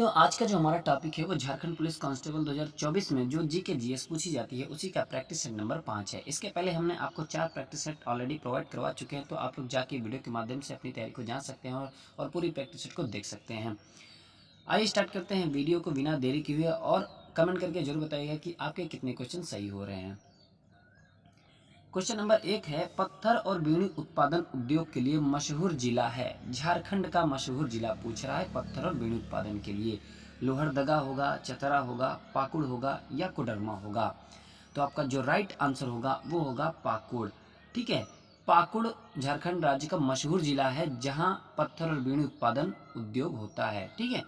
तो आज का जो हमारा टॉपिक है वो झारखंड पुलिस कांस्टेबल 2024 में जो जी के जीएस पूछी जाती है उसी का प्रैक्टिस सेट नंबर 5 है। इसके पहले हमने आपको 4 प्रैक्टिस सेट ऑलरेडी प्रोवाइड करवा चुके हैं, तो आप लोग जाके वीडियो के माध्यम से अपनी तैयारी को जान सकते हैं और पूरी प्रैक्टिस सेट को देख सकते हैं। आइए स्टार्ट करते हैं वीडियो को बिना देरी किए हुए, और कमेंट करके जरूर बताइएगा कि आपके कितने क्वेश्चन सही हो रहे हैं। क्वेश्चन नंबर 1 है, पत्थर और बीड़ी उत्पादन उद्योग के लिए मशहूर जिला है। झारखंड का मशहूर जिला पूछ रहा है पत्थर और बीड़ी उत्पादन के लिए। लोहरदगा होगा, चतरा होगा, पाकुड़ होगा या कोडरमा होगा। तो आपका जो राइट आंसर होगा वो होगा पाकुड़। ठीक है, पाकुड़ झारखंड राज्य का मशहूर जिला है जहां पत्थर और बीड़ी उत्पादन उद्योग होता है। ठीक है,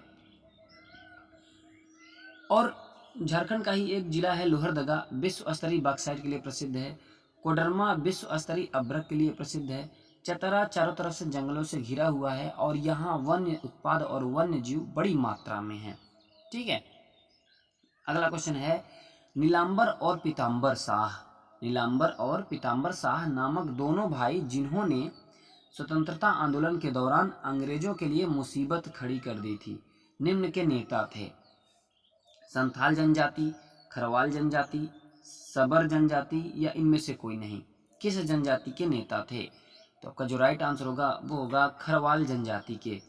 और झारखंड का ही एक जिला है लोहरदगा, विश्व स्तरीय बॉक्साइट के लिए प्रसिद्ध है। कोडरमा विश्व स्तरीय अभ्रक के लिए प्रसिद्ध है। चतरा चारों तरफ से जंगलों से घिरा हुआ है और यहाँ वन्य उत्पाद और वन्य जीव बड़ी मात्रा में है। ठीक है, अगला क्वेश्चन है, नीलांबर और पीताम्बर शाह। नीलांबर और पीताम्बर शाह नामक दोनों भाई जिन्होंने स्वतंत्रता आंदोलन के दौरान अंग्रेजों के लिए मुसीबत खड़ी कर दी थी, निम्न के नेता थे। संथाल जनजाति, खरवाल जनजाति, सबर जनजाति या इनमें से कोई नहीं। किस जनजाति के नेता थे? तो आपका जो राइट आंसर होगा वो होगा खरवाल जनजाति के।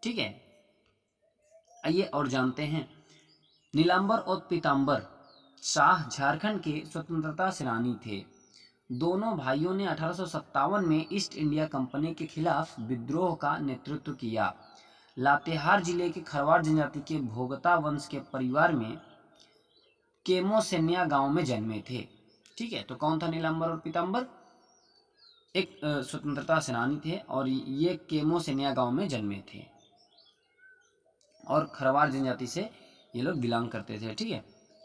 ठीक है, आइए और जानते हैं। नीलांबर और पीताम्बर शाह झारखंड के स्वतंत्रता सेनानी थे। दोनों भाइयों ने 1857 में ईस्ट इंडिया कंपनी के खिलाफ विद्रोह का नेतृत्व किया। लातेहार जिले के खरवार जनजाति के भोगता वंश के परिवार में केमोसेनिया गांव में जन्मे थे। ठीक है, तो कौन था नीलांबर और पीताम्बर? एक स्वतंत्रता सेनानी थे और ये केमोसेनिया गांव में जन्मे थे और खरवार जनजाति से ये लोग बिलोंग करते थे। ठीक है,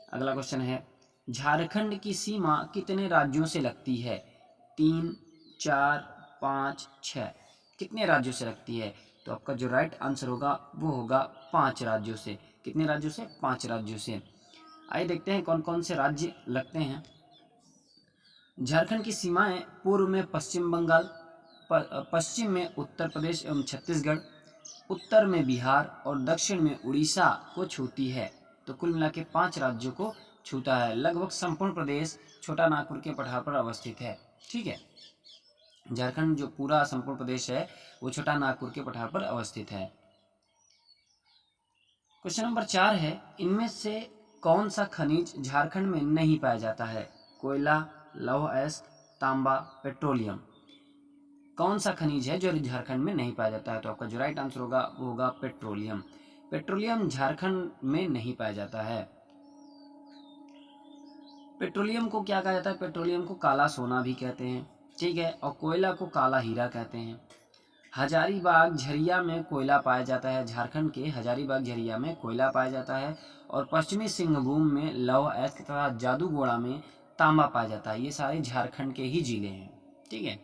अगला क्वेश्चन है, झारखंड की सीमा कितने राज्यों से लगती है? 3, 4, 5, 6। कितने राज्यों से लगती है? तो आपका जो राइट आंसर होगा वो होगा 5 राज्यों से। कितने राज्यों से? 5 राज्यों से। आइए देखते हैं कौन कौन से राज्य लगते हैं। झारखंड की सीमाएं पूर्व में पश्चिम बंगाल, पश्चिम में उत्तर प्रदेश एवं छत्तीसगढ़, उत्तर में बिहार और दक्षिण में उड़ीसा को छूती है। तो कुल मिला के 5 राज्यों को छूता है। लगभग संपूर्ण प्रदेश छोटा नागपुर के पठार पर अवस्थित है। ठीक है, झारखंड जो पूरा संपूर्ण प्रदेश है वो छोटा नागपुर के पठार पर अवस्थित है। क्वेश्चन नंबर 4 है, इनमें से कौन सा खनिज झारखंड में नहीं पाया जाता है? कोयला, लौह अयस्क, तांबा, पेट्रोलियम। कौन सा खनिज है जो झारखंड में नहीं पाया जाता है? तो आपका जो राइट आंसर होगा वो होगा पेट्रोलियम। पेट्रोलियम झारखंड में नहीं पाया जाता है। पेट्रोलियम को क्या कहा जाता है? पेट्रोलियम को काला सोना भी कहते हैं। ठीक है, और कोयला को काला हीरा कहते हैं। हजारीबाग झरिया में कोयला पाया जाता है। झारखंड के हजारीबाग झरिया में कोयला पाया जाता है और पश्चिमी सिंहभूम में लौह अयस्क तथा जादूगोड़ा में तांबा पाया जाता है। ये सारे झारखंड के ही जिले हैं। ठीक है,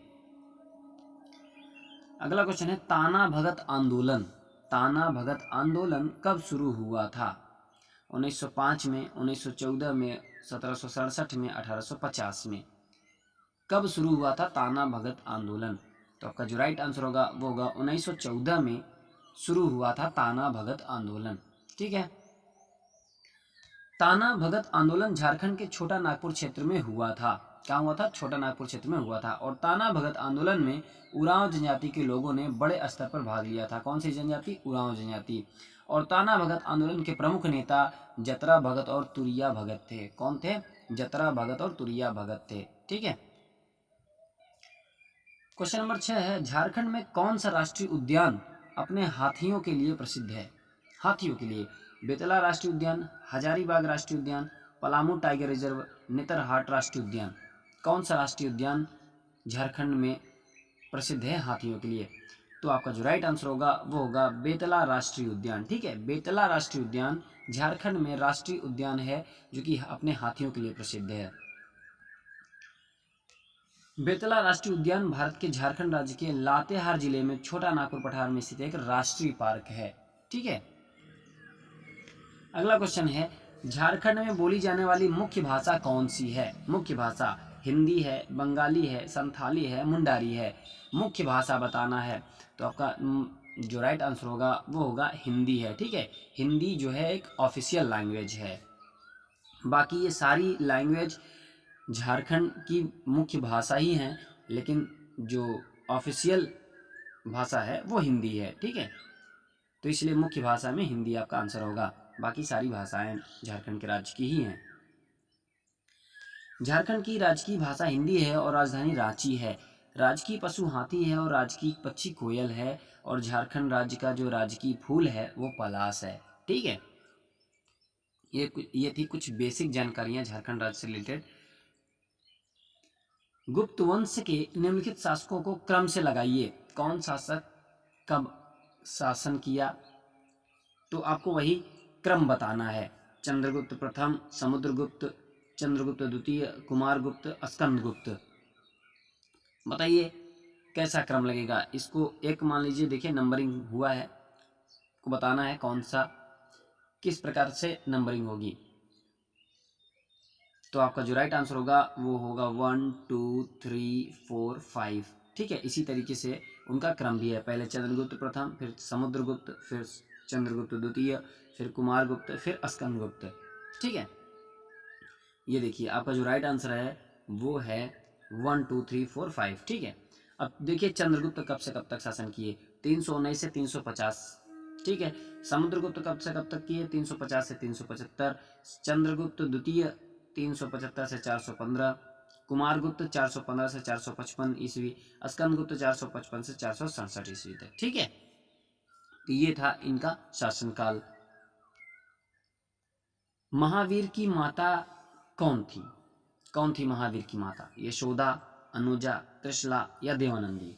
अगला क्वेश्चन है, ताना भगत आंदोलन। ताना भगत आंदोलन कब शुरू हुआ था? 1905 में, 1914 में, 1767 में, 1850 में। कब शुरू हुआ था ताना भगत आंदोलन? तो आपका जो राइट आंसर होगा वो होगा 1914 में शुरू हुआ था ताना भगत आंदोलन। ठीक है, ताना भगत आंदोलन झारखंड के छोटा नागपुर क्षेत्र में हुआ था। क्या हुआ था? छोटा नागपुर क्षेत्र में हुआ था। और ताना भगत आंदोलन में उरांव जनजाति के लोगों ने बड़े स्तर पर भाग लिया था। कौन सी जनजाति? उरांव जनजाति। और ताना भगत आंदोलन के प्रमुख नेता जतरा भगत और तुरिया भगत थे। कौन थे? जतरा भगत और तुरिया भगत थे। ठीक है, क्वेश्चन नंबर 6 है, झारखंड में कौन सा राष्ट्रीय उद्यान अपने हाथियों के लिए प्रसिद्ध है? हाथियों के लिए बेतला राष्ट्रीय उद्यान, हजारीबाग राष्ट्रीय उद्यान, पलामू टाइगर रिजर्व, नेतरहाट राष्ट्रीय उद्यान। कौन सा राष्ट्रीय उद्यान झारखंड में प्रसिद्ध है हाथियों के लिए? तो आपका जो राइट आंसर होगा वो होगा बेतला राष्ट्रीय उद्यान। ठीक है, बेतला राष्ट्रीय उद्यान झारखंड में राष्ट्रीय उद्यान है जो कि अपने हाथियों के लिए प्रसिद्ध है। बेतला राष्ट्रीय उद्यान भारत के झारखंड राज्य के लातेहार जिले में छोटा नागपुर पठार में स्थित एक राष्ट्रीय पार्क है। ठीक है, अगला क्वेश्चन है, झारखंड में बोली जाने वाली मुख्य भाषा कौन सी है? मुख्य भाषा हिंदी है, बंगाली है, संथाली है, मुंडारी है। मुख्य भाषा बताना है। तो आपका जो राइट आंसर होगा वो होगा हिंदी है। ठीक है, हिंदी जो है एक ऑफिशियल लैंग्वेज है। बाकी ये सारी लैंग्वेज झारखंड की मुख्य भाषा ही हैं, लेकिन जो ऑफिशियल भाषा है वो हिंदी है। ठीक है, तो इसलिए मुख्य भाषा में हिंदी आपका आंसर होगा। बाकी सारी भाषाएं झारखंड के राज्य की ही हैं। झारखंड की राजकीय भाषा हिंदी है और राजधानी रांची है। राजकीय पशु हाथी है और राजकीय पक्षी कोयल है। और झारखंड राज्य का जो राजकीय फूल है वो पलाश है। ठीक है, ये थी कुछ बेसिक जानकारियां झारखंड राज्य से रिलेटेड। गुप्त वंश के निम्नलिखित शासकों को क्रम से लगाइए। कौन शासक कब शासन किया, तो आपको वही क्रम बताना है। चंद्रगुप्त प्रथम, समुद्रगुप्त, चंद्रगुप्त द्वितीय, कुमारगुप्त, स्कंदगुप्त। बताइए कैसा क्रम लगेगा। इसको एक मान लीजिए, देखिए नंबरिंग हुआ है, को बताना है कौन सा किस प्रकार से नंबरिंग होगी। तो आपका जो राइट आंसर होगा वो होगा 1 2 3 4 5। ठीक है, इसी तरीके से उनका क्रम भी है। पहले चंद्रगुप्त प्रथम, फिर समुद्रगुप्त, फिर चंद्रगुप्त द्वितीय, फिर कुमारगुप्त, फिर स्कंदगुप्त। ठीक है, ये देखिए आपका जो राइट आंसर है वो है 1 2 3 4 5। ठीक है, अब देखिए चंद्रगुप्त कब से कब तक शासन किए, 319 से 350। ठीक है, समुद्रगुप्त कब से कब तक किए, 350 से 375। चंद्रगुप्त द्वितीय 375 से 415। कुमारगुप्त 415 से 455 ईस्वी। स्कंदगुप्त 455 से 467 ईस्वी तक। ठीक है, तो ये था इनका शासनकाल। महावीर की माता कौन थी? कौन थी महावीर की माता? यशोदा, अनुजा, त्रिशला या देवानंदी?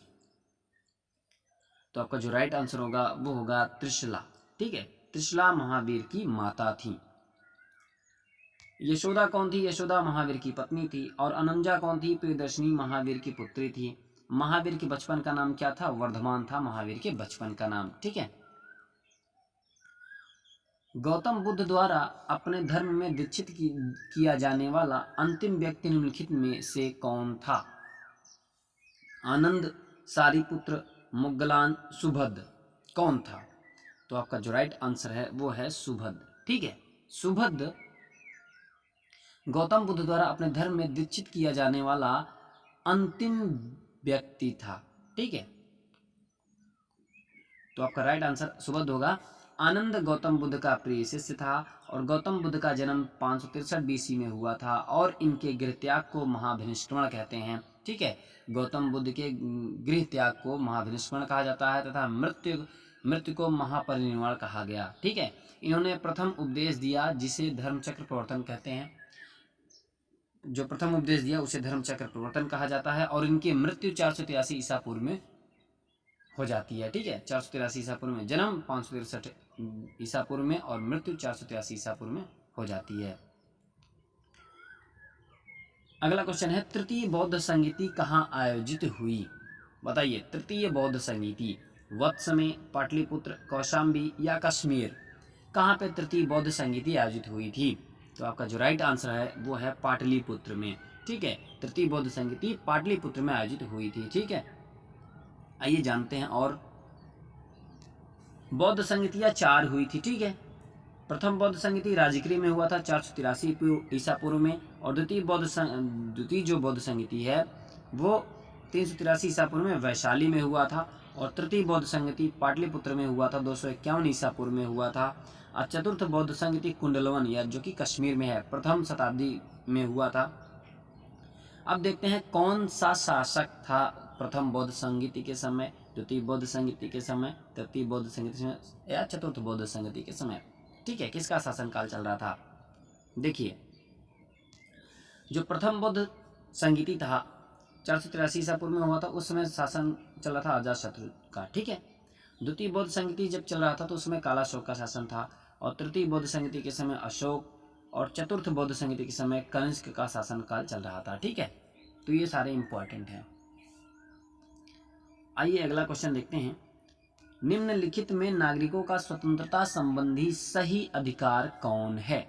तो आपका जो राइट आंसर होगा वो होगा त्रिशला। ठीक है, त्रिशला महावीर की माता थी। यशोदा कौन थी? यशोदा महावीर की पत्नी थी। और अनुजा कौन थी? प्रियदर्शनी महावीर की पुत्री थी। महावीर के बचपन का नाम क्या था? वर्धमान था महावीर के बचपन का नाम। ठीक है, गौतम बुद्ध द्वारा अपने धर्म में दीक्षित किया जाने वाला अंतिम व्यक्ति निम्नलिखित में से कौन था? आनंद, सारिपुत्र, मुगलान, सुभद्र। कौन था? तो आपका जो राइट आंसर है वो है सुभद्र। ठीक है, सुभद्र गौतम बुद्ध द्वारा अपने धर्म में दीक्षित किया जाने वाला अंतिम व्यक्ति था। ठीक है, तो आपका राइट आंसर सुभद्र होगा। आनंद गौतम बुद्ध का प्रिय शिष्य था और गौतम बुद्ध का जन्म 563 बीसी में हुआ था और इनके गृह त्याग को महाभिनिष्क्रमण कहते हैं। ठीक है, गौतम बुद्ध के गृह त्याग को महाभिनिष्क्रमण कहा जाता है तथा मृत्यु को महापरिनिर्वाण कहा गया। ठीक है, इन्होंने प्रथम उपदेश दिया जिसे धर्मचक्र प्रवर्तन कहते हैं। जो प्रथम उपदेश दिया उसे धर्मचक्र प्रवर्तन कहा जाता है और इनकी मृत्यु 483 ईसा पूर्व में हो जाती है। ठीक है, 483 ईसा पूर्व में, जन्म 563 ईसा पूर्व में और मृत्यु 483 ईसा पूर्व में हो जाती है। अगला क्वेश्चन है, तृतीय बौद्ध संगीति कहाँ आयोजित हुई? बताइए, तृतीय बौद्ध संगीति वत्स में, पाटलिपुत्र, कौशाम्बी या कश्मीर? कहाँ पे तृतीय बौद्ध संगीति आयोजित हुई थी? तो आपका जो राइट आंसर है वो है पाटलिपुत्र में। ठीक है, तृतीय बौद्ध संगीति पाटलिपुत्र में आयोजित हुई थी। ठीक है, आइए जानते हैं। और बौद्ध संगीतियाँ 4 हुई थी। ठीक है, प्रथम बौद्ध संगीति राजगिरी में हुआ था 483 ईसा पूर्व में। और द्वितीय जो बौद्ध संगीति है वो 383 ईसा पूर्व में वैशाली में हुआ था। और तृतीय बौद्ध संगीति पाटलिपुत्र में हुआ था 251 ईसा पूर्व में हुआ था। और चतुर्थ बौद्ध संगीति कुंडलवन या जो कि कश्मीर में है, प्रथम शताब्दी में हुआ था। अब देखते हैं कौन सा शासक था प्रथम बौद्ध संगीति के समय, द्वितीय बौद्ध संगीति के समय, तृतीय बौद्ध संगीति के समय या चतुर्थ बौद्ध संगीति के समय। ठीक है, किसका शासनकाल चल रहा था? देखिए, जो प्रथम बौद्ध संगीति था 483 ईसा पूर्व में हुआ था, उस समय शासन चल रहा था अजातशत्रु का। ठीक है, द्वितीय बौद्ध संगीति जब चल रहा था तो उसमें कालाशोक का शासन था। और तृतीय बौद्ध संगीति के समय अशोक, और चतुर्थ बौद्ध संगीति के समय कनिष्क का शासनकाल चल रहा था। ठीक है, तो ये सारे इंपॉर्टेंट हैं। आइए अगला क्वेश्चन देखते हैं। निम्नलिखित में नागरिकों का स्वतंत्रता संबंधी सही अधिकार कौन है?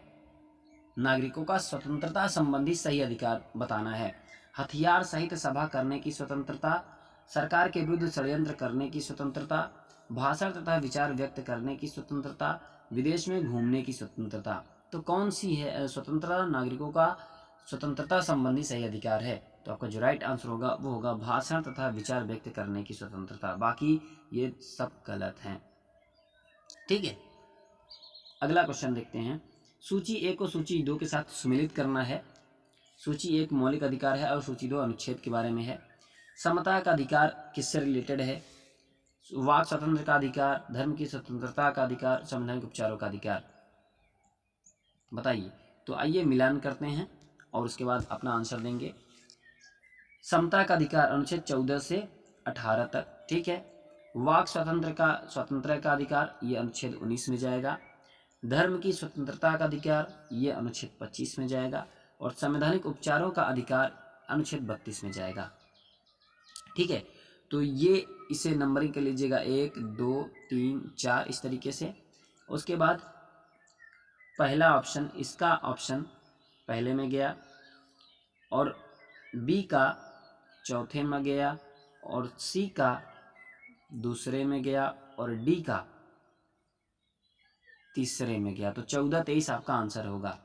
नागरिकों का स्वतंत्रता संबंधी सही अधिकार बताना है। हथियार सहित सभा करने की स्वतंत्रता, सरकार के विरुद्ध षड्यंत्र करने की स्वतंत्रता, भाषण तथा विचार व्यक्त करने की स्वतंत्रता, विदेश में घूमने की स्वतंत्रता। तो कौन सी है स्वतंत्रता? नागरिकों का स्वतंत्रता संबंधी सही अधिकार है। तो आपका जो राइट आंसर होगा वो होगा भाषण तथा विचार व्यक्त करने की स्वतंत्रता। बाकी ये सब गलत हैं। ठीक है, अगला क्वेश्चन देखते हैं। सूची 1 को सूची 2 के साथ सम्मिलित करना है। सूची 1 मौलिक अधिकार है और सूची 2 अनुच्छेद के बारे में है। समता का अधिकार किससे रिलेटेड है? वाक स्वतंत्र का अधिकार, धर्म की स्वतंत्रता का अधिकार, संवैधानिक उपचारों का अधिकार। बताइए। तो आइए मिलान करते हैं और उसके बाद अपना आंसर देंगे। समता का अधिकार अनुच्छेद 14 से 18 तक। ठीक है। वाक स्वतंत्र का अधिकार ये अनुच्छेद 19 में जाएगा। धर्म की स्वतंत्रता का अधिकार ये अनुच्छेद 25 में जाएगा और संवैधानिक उपचारों का अधिकार अनुच्छेद 32 में जाएगा। ठीक है, तो ये इसे नंबरिंग कर लीजिएगा 1 2 3 4 इस तरीके से। उसके बाद पहला ऑप्शन, इसका ऑप्शन पहले में गया और बी का चौथे में गया और सी का दूसरे में गया और डी का तीसरे में गया। तो 14-23 आपका आंसर होगा।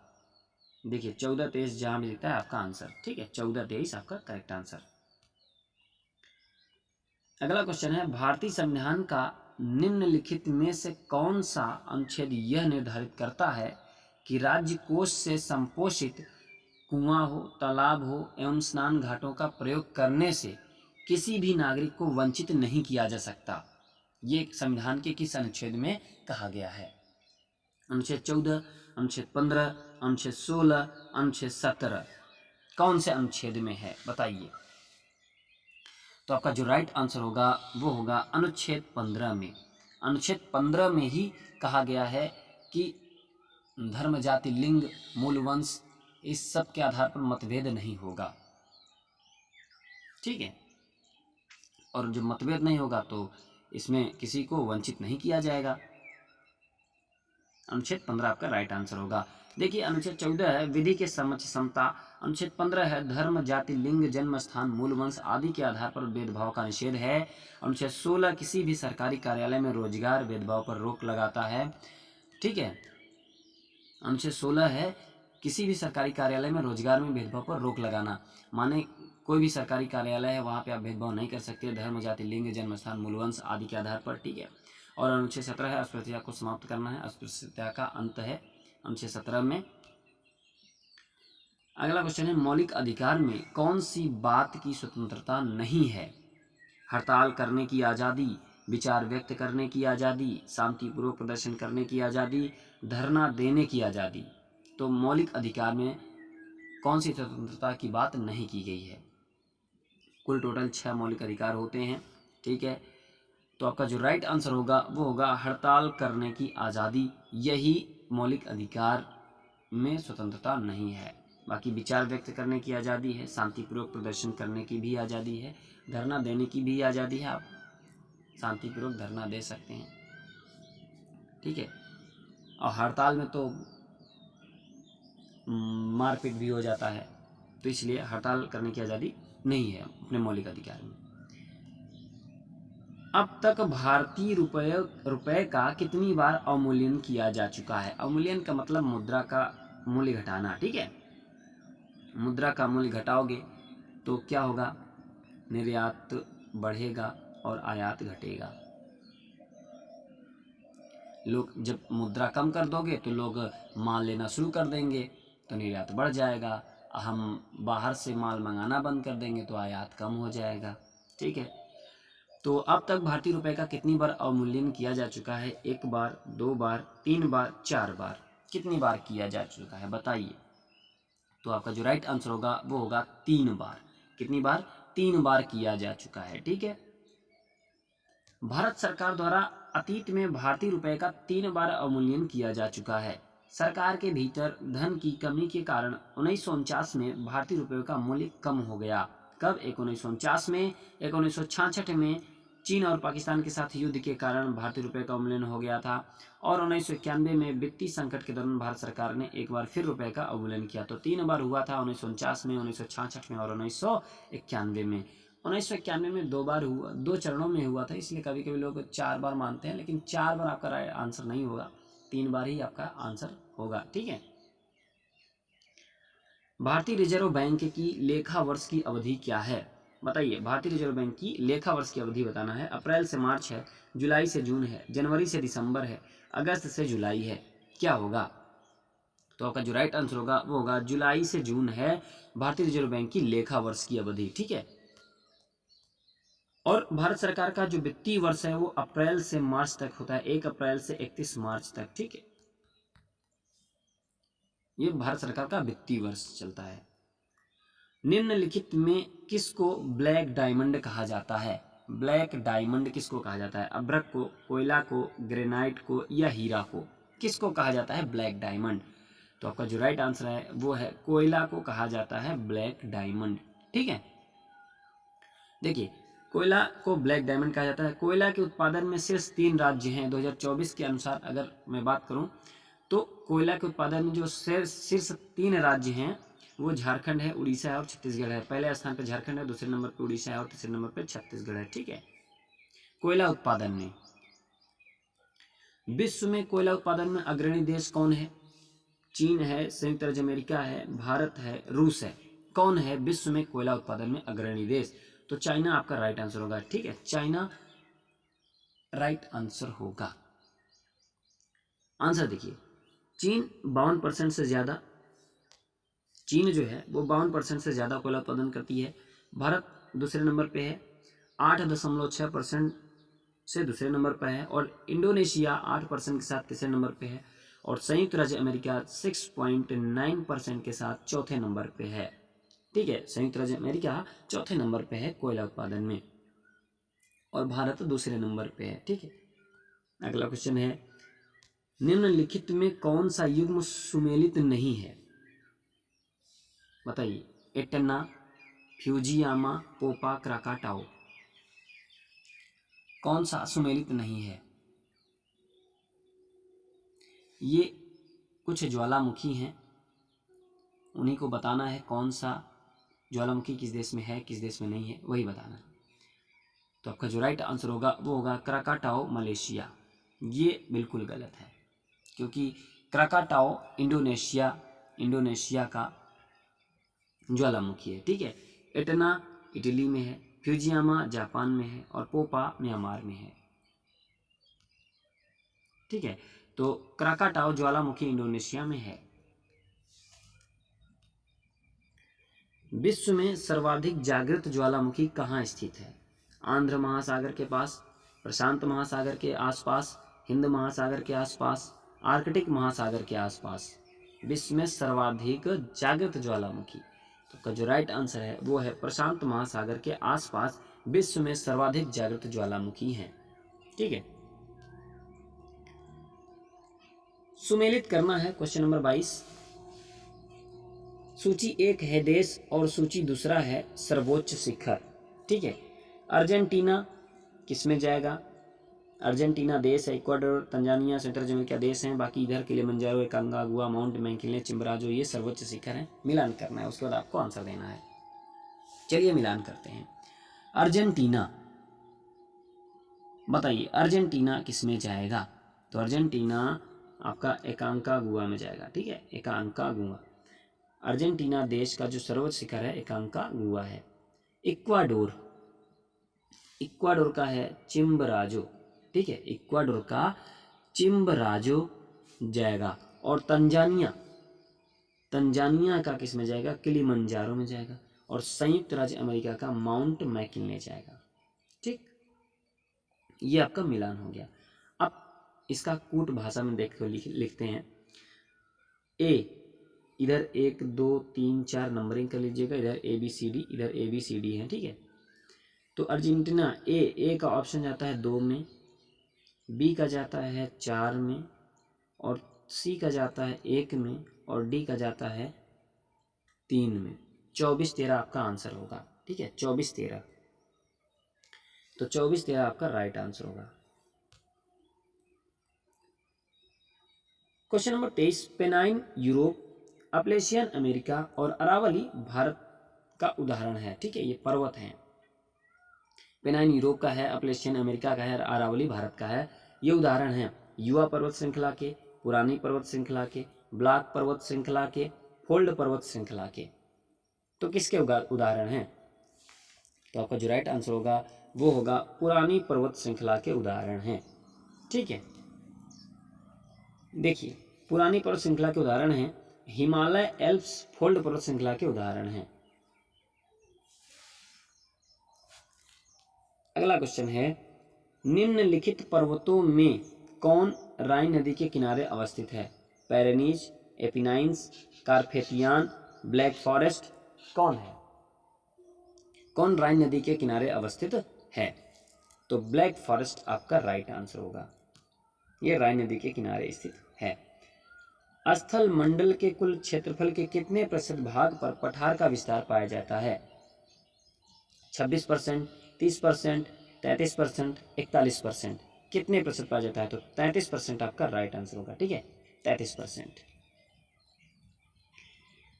देखिए 14-23 जहां भी दिखता है आपका आंसर। ठीक है, 14-23 आपका करेक्ट आंसर। अगला क्वेश्चन है, भारतीय संविधान का निम्नलिखित में से कौन सा अनुच्छेद यह निर्धारित करता है कि राज्य कोष से संपोषित कुआं हो, तालाब हो एवं स्नान घाटों का प्रयोग करने से किसी भी नागरिक को वंचित नहीं किया जा सकता? ये संविधान के किस अनुच्छेद में कहा गया है? अनुच्छेद 14, अनुच्छेद 15, अनुच्छेद 16, अनुच्छेद 17, कौन से अनुच्छेद में है बताइए। तो आपका जो राइट आंसर होगा वो होगा अनुच्छेद 15 में। अनुच्छेद 15 में ही कहा गया है कि धर्म, जाति, लिंग, मूल वंश इस सब के आधार पर मतभेद नहीं होगा। ठीक है, और जब मतभेद नहीं होगा तो इसमें किसी को वंचित नहीं किया जाएगा। अनुच्छेद 15 आपका राइट आंसर होगा। देखिए अनुच्छेद 14 है विधि के समक्ष समता। अनुच्छेद 15 है धर्म, जाति, लिंग, जन्म स्थान, मूल वंश आदि के आधार पर भेदभाव का निषेध है। अनुच्छेद 16 किसी भी सरकारी कार्यालय में रोजगार भेदभाव पर रोक लगाता है। ठीक है, अनुच्छेद 16 है किसी भी सरकारी कार्यालय में रोजगार में भेदभाव पर रोक लगाना, माने कोई भी सरकारी कार्यालय है वहाँ पे आप भेदभाव नहीं कर सकते धर्म, जाति, लिंग, जन्म स्थान, मूल वंश आदि के आधार पर। ठीक है, और अनुच्छेद 17 है अस्पृश्यता को समाप्त करना है, अस्पृश्यता का अंत है अनुच्छेद 17 में। अगला क्वेश्चन है, मौलिक अधिकार में कौन सी बात की स्वतंत्रता नहीं है? हड़ताल करने की आज़ादी, विचार व्यक्त करने की आज़ादी, शांतिपूर्वक प्रदर्शन करने की आज़ादी, धरना देने की आज़ादी। तो मौलिक अधिकार में कौन सी स्वतंत्रता की बात नहीं की गई है? कुल टोटल 6 मौलिक अधिकार होते हैं। ठीक है, तो आपका जो राइट आंसर होगा वो होगा हड़ताल करने की आज़ादी। यही मौलिक अधिकार में स्वतंत्रता नहीं है। बाकी विचार व्यक्त करने की आज़ादी है, शांतिपूर्वक प्रदर्शन करने की भी आज़ादी है, धरना देने की भी आज़ादी है, आप शांतिपूर्वक धरना दे सकते हैं। ठीक है, और हड़ताल में तो मारपीट भी हो जाता है, तो इसलिए हड़ताल करने की आज़ादी नहीं है अपने मौलिक अधिकार में। अब तक भारतीय रुपए का कितनी बार अवमूल्यन किया जा चुका है? अवमूल्यन का मतलब मुद्रा का मूल्य घटाना। ठीक है, मुद्रा का मूल्य घटाओगे तो क्या होगा? निर्यात बढ़ेगा और आयात घटेगा। लोग जब मुद्रा कम कर दोगे तो लोग माल लेना शुरू कर देंगे तो निर्यात बढ़ जाएगा। हम बाहर से माल मंगाना बंद कर देंगे तो आयात कम हो जाएगा। ठीक है, तो अब तक भारतीय रुपए का कितनी बार अवमूल्यन किया जा चुका है? 1 बार, 2 बार, 3 बार, 4 बार। कितनी बार किया जा चुका है बताइए। तो आपका जो राइट आंसर होगा वो होगा 3 बार। कितनी बार? 3 बार किया जा चुका है। ठीक है, भारत सरकार द्वारा अतीत में भारतीय रुपए का 3 बार अवमूल्यन किया जा चुका है। सरकार के भीतर धन की कमी के कारण 1949 में भारतीय रुपये का मूल्य कम हो गया। कब? 1949 में। 1966 में चीन और पाकिस्तान के साथ युद्ध के कारण भारतीय रुपये का अवमूल्यन हो गया था और 1991 में वित्तीय संकट के दौरान भारत सरकार ने एक बार फिर रुपये का अवमूल्यन किया। तो 3 बार हुआ था, 1949 में, 1966 में और 1991 में। 1991 में 2 बार हुआ, 2 चरणों में हुआ था, इसलिए कभी कभी लोग 4 बार मानते हैं, लेकिन 4 बार आपका राइट आंसर नहीं होगा, 3 बार ही आपका आंसर होगा। ठीक है। भारतीय रिजर्व बैंक की लेखा वर्ष की अवधि क्या है? बताइए। भारतीय रिजर्व बैंक की लेखा वर्ष की अवधि बताना है। अप्रैल से मार्च है, जुलाई से जून है, जनवरी से दिसंबर है, अगस्त से जुलाई है, क्या होगा? तो आपका जो राइट आंसर होगा वो होगा जुलाई से जून है भारतीय रिजर्व बैंक की लेखा वर्ष की अवधि। ठीक है। और भारत सरकार का जो वित्तीय वर्ष है वो अप्रैल से मार्च तक होता है, 1 अप्रैल से 31 मार्च तक। ठीक है। ये भारत सरकार का वित्तीय वर्ष चलता है। निम्नलिखित में किसको ब्लैक डायमंड कहा जाता है? ब्लैक डायमंड किसको कहा जाता है? अभ्रक को, कोयला को, ग्रेनाइट को या हीरा को? किसको कहा जाता है ब्लैक डायमंड? तो आपका जो राइट आंसर है वो है कोयला को कहा जाता है ब्लैक डायमंड। ठीक है। देखिए, कोयला को ब्लैक डायमंड कहा जाता है। कोयला के उत्पादन में शीर्ष 3 राज्य हैं 2024 के अनुसार। अगर मैं बात करूं तो कोयला के उत्पादन में जो शीर्ष 3 राज्य हैं वो झारखंड है, उड़ीसा है और छत्तीसगढ़ है। पहले स्थान पर झारखंड है, दूसरे नंबर पर उड़ीसा है और तीसरे नंबर पर छत्तीसगढ़ है। ठीक है। कोयला उत्पादन में विश्व में कोयला उत्पादन में अग्रणी देश कौन है? चीन है, संयुक्त राज्य अमेरिका है, भारत है, रूस है। कौन है विश्व में कोयला उत्पादन में अग्रणी देश? तो चाइना आपका राइट आंसर होगा। ठीक है, चाइना राइट आंसर होगा। आंसर देखिए, चीन 52% से ज्यादा, चीन जो है वो 52% से ज्यादा कोयला उत्पादन करती है। भारत दूसरे नंबर पे है, 8.6% से दूसरे नंबर पर है। और इंडोनेशिया 8% के साथ तीसरे नंबर पे है। और संयुक्त राज्य अमेरिका 6.9% के साथ चौथे नंबर पे है। ठीक है, संयुक्त राज्य अमेरिका चौथे नंबर पे है कोयला उत्पादन में और भारत दूसरे नंबर पे है। ठीक है। अगला क्वेश्चन है, निम्नलिखित में कौन सा युग्म सुमेलित नहीं है? बताइए। एटना, फ्यूजियामा, पोपा, क्राकाटाओ, कौन सा सुमेलित नहीं है? ये कुछ ज्वालामुखी हैं, उन्हीं को बताना है कौन सा ज्वालामुखी किस देश में है, किस देश में नहीं है, वही बताना है। तो आपका जो राइट आंसर होगा वो होगा क्राकाटाओ, मलेशिया। ये बिल्कुल गलत है, क्योंकि क्राकाटाओ इंडोनेशिया का ज्वालामुखी है। ठीक है। एटना इटली में है, फ्यूजियामा जापान में है और पोपा म्यांमार में है। ठीक है। तो क्राकाटाओ ज्वालामुखी इंडोनेशिया में है। विश्व में सर्वाधिक जागृत ज्वालामुखी कहाँ स्थित है? आंध्र महासागर के पास, प्रशांत महासागर के आसपास, हिंद महासागर के आसपास, आर्कटिक महासागर के आसपास। विश्व में सर्वाधिक जागृत ज्वालामुखी, तो का जो राइट आंसर है वो है प्रशांत महासागर के आसपास विश्व में सर्वाधिक जागृत ज्वालामुखी हैं। ठीक है। सुमेलित करना है क्वेश्चन नंबर 22। सूची 1 है देश और सूची दूसरा है सर्वोच्च शिखर। ठीक है। अर्जेंटीना किसमें जाएगा? अर्जेंटीना देश है, इक्वाडोर, तंजानिया, सेंट्रल अमेरिका देश हैं, बाकी इधर किलिमंजारो, एकांकागुआ, माउंट मैकिनले, चिम्बराजो, ये सर्वोच्च शिखर हैं। मिलान करना है, उसके बाद आपको आंसर देना है। चलिए मिलान करते हैं। अर्जेंटीना, बताइए अर्जेंटीना किसमें जाएगा? तो अर्जेंटीना आपका एकांकागुआ में जाएगा। ठीक है, एकांकागुआ अर्जेंटीना देश का जो सर्वोच्च शिखर है एकांकागुआ है। इक्वाडोर, इक्वाडोर का है चिम्बराजो। ठीक है, इक्वाडोर का चिम्बराजो जाएगा। और तंजानिया, तंजानिया का किस में जाएगा? किलिमंजारो में जाएगा। और संयुक्त राज्य अमेरिका का माउंट मैकिनले जाएगा। ठीक, ये आपका मिलान हो गया। अब इसका कूट भाषा में देख कर लिखते हैं। ए, इधर 1 2 3 4 नंबरिंग कर लीजिएगा, इधर ABCD, इधर ABCD है। ठीक है। तो अर्जेंटीना ए का ऑप्शन जाता है 2 में, बी का जाता है 4 में, और सी का जाता है 1 में, और डी का जाता है 3 में। 24-13 आपका आंसर होगा। ठीक है, 24-13, तो 24-13 आपका राइट आंसर होगा। Question number 23, Pennine Europe, Appalachian America और अरावली भारत का उदाहरण है। ठीक है, ये पर्वत हैं। पेनाइन यूरोप का है, अपलेशियन अमेरिका का है और अरावली भारत का है। ये उदाहरण हैं युवा पर्वत श्रृंखला के, पुरानी पर्वत श्रृंखला के, ब्लैक पर्वत श्रृंखला के, फोल्ड पर्वत श्रृंखला के। तो किसके उदाहरण हैं? तो आपका जो राइट आंसर होगा वो होगा पुरानी पर्वत श्रृंखला के उदाहरण हैं। ठीक है, देखिए पुरानी पर्वत श्रृंखला के उदाहरण हैं हिमालय, एल्प्स, फोल्ड पर्वत श्रृंखला के उदाहरण हैं। अगला क्वेश्चन है निम्नलिखित पर्वतों में कौन राइन नदी के किनारे अवस्थित है? पेरेनीज, एपिनाइन्स, कारपेथियन, ब्लैक फॉरेस्ट, कौन है? कौन राइन नदी के किनारे अवस्थित है? तो ब्लैक फॉरेस्ट आपका राइट आंसर होगा। यह राइन नदी के किनारे स्थित है। स्थल मंडल के कुल क्षेत्रफल के कितने प्रतिशत भाग पर पठार का विस्तार पाया जाता है? 26%, 30%, 33%, 41%। कितने प्रतिशत पाया जाता है? तो 33% आपका राइट आंसर होगा। ठीक है, 33%।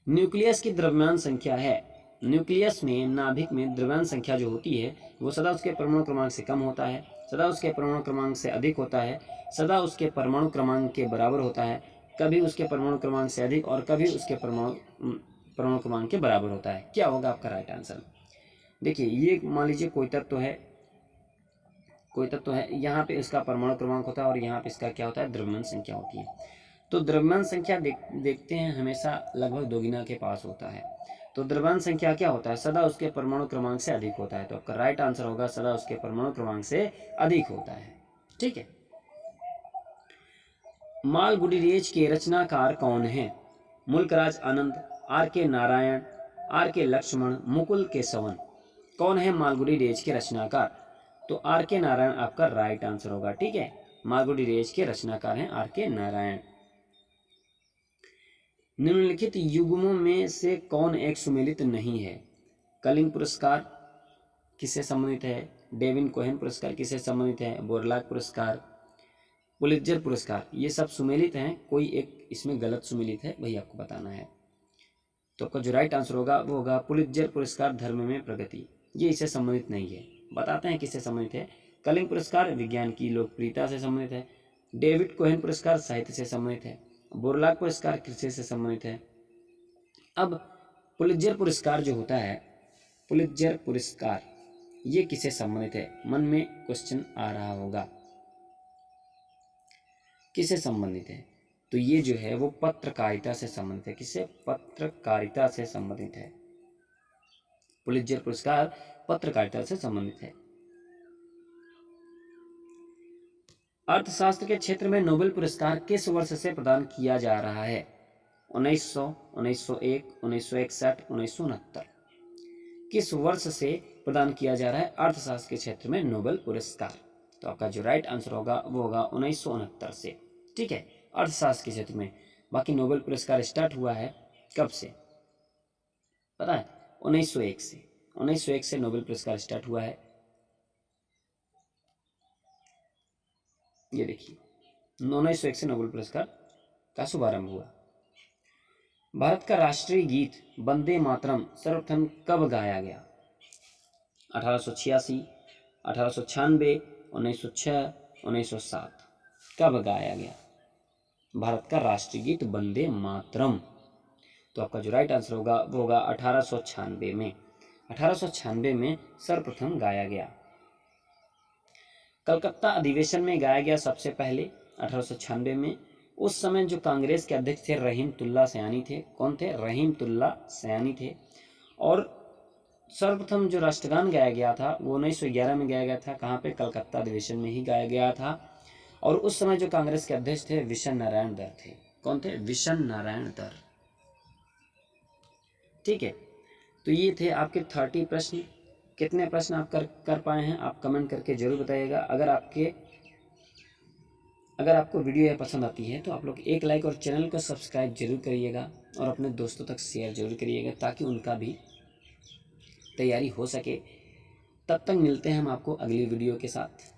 न्यूक्लियस की द्रव्यमान संख्या है। न्यूक्लियस में, नाभिक में द्रव्यमान संख्या जो होती है वो सदा उसके परमाणु क्रमांक से कम होता है, सदा उसके परमाणु क्रमांक से अधिक होता है, सदा उसके परमाणु क्रमांक के बराबर होता है, कभी उसके परमाणु क्रमांक से अधिक और कभी उसके परमाणु क्रमांक के बराबर होता है। क्या होगा आपका राइट आंसर? देखिए ये मान लीजिए कोई तत्व है, यहाँ पे इसका परमाणु क्रमांक होता है और यहाँ पे इसका क्या होता है? द्रव्यमान संख्या होती है। तो द्रव्यमान संख्या देखते हैं हमेशा लगभग दोगुना के पास होता है। तो द्रव्यमान संख्या क्या होता है? सदा उसके परमाणु क्रमांक से अधिक होता है। तो आपका राइट आंसर होगा सदा उसके परमाणु क्रमांक से अधिक होता है। ठीक है, मालगुडी रेंज के रचनाकार कौन है? मुल्कराज आनंद, आर के नारायण, आर के लक्ष्मण, मुकुल केशवन। कौन है मालगुडी रेंज के रचनाकार? तो आर के नारायण आपका राइट आंसर होगा। ठीक है, मालगुडी रेंज के रचनाकार हैं आर के नारायण। निम्नलिखित युग्मों में से कौन एक सुमेलित नहीं है? कलिंग पुरस्कार किससे संबंधित है? डेविन कोहेन पुरस्कार किससे संबंधित है? बोरलाग पुरस्कार, पुलित्जर पुरस्कार, ये सब सुमेलित हैं। कोई एक इसमें गलत सुमेलित है, वही आपको बताना है। तो आपका जो राइट आंसर होगा वो होगा पुलित्जर पुरस्कार धर्म में प्रगति। ये इससे संबंधित नहीं है। बताते हैं किससे संबंधित है। कलिंग पुरस्कार विज्ञान की लोकप्रियता से संबंधित है। डेविड कोहेन पुरस्कार साहित्य से संबंधित है। बोरलाग पुरस्कार कृषि से संबंधित है। अब पुलित्जर पुरस्कार जो होता है, पुलित्जर पुरस्कार ये किससे संबंधित है? मन में क्वेश्चन आ रहा होगा किससे संबंधित है? तो ये जो है वो पत्रकारिता से संबंधित है। किससे? पत्रकारिता से संबंधित है। पुलित्जर पुरस्कार पत्रकारिता से संबंधित है। अर्थशास्त्र के क्षेत्र में नोबेल पुरस्कार किस वर्ष से प्रदान किया जा रहा है? 1900, 1901, 1961, 1969। किस वर्ष से प्रदान किया जा रहा है अर्थशास्त्र के क्षेत्र में नोबेल पुरस्कार? तो आपका जो राइट आंसर होगा वो होगा 1969 से। ठीक है, अर्थशास्त्र के क्षेत्र में। बाकी नोबेल पुरस्कार स्टार्ट हुआ है कब से पता है? 1901 से। 1901 से नोबेल पुरस्कार स्टार्ट हुआ है। ये देखिए 1901 से नोबेल पुरस्कार का शुभारंभ हुआ। भारत का राष्ट्रीय गीत वंदे मातरम सर्वप्रथम कब गाया गया? 1886, 1896, 1906, 1907। कब गाया गया भारत का राष्ट्रीय गीत वंदे मातरम? तो आपका जो राइट आंसर होगा वो होगा 1896 में। 1896 में सर्वप्रथम गाया गया। कलकत्ता अधिवेशन में गाया गया सबसे पहले 1896 में। उस समय जो कांग्रेस के अध्यक्ष थे रहीमतुल्ला सयानी थे। कौन थे? रहीमतुल्ला सयानी थे। और सर्वप्रथम जो राष्ट्रगान गाया गया था वो 1911 में गाया गया था। कहाँ पे? कलकत्ता अधिवेशन में ही गाया गया था। और उस समय जो कांग्रेस के अध्यक्ष थे विशन नारायण दर थे। कौन थे? विशन नारायण दर। ठीक है, तो ये थे आपके 30 प्रश्न। कितने प्रश्न आप कर पाए हैं आप कमेंट करके जरूर बताइएगा। अगर आपको वीडियो यह पसंद आती है तो आप लोग एक लाइक और चैनल को सब्सक्राइब जरूर करिएगा और अपने दोस्तों तक शेयर जरूर करिएगा ताकि उनका भी तैयारी हो सके। तब तक मिलते हैं हम आपको अगली वीडियो के साथ।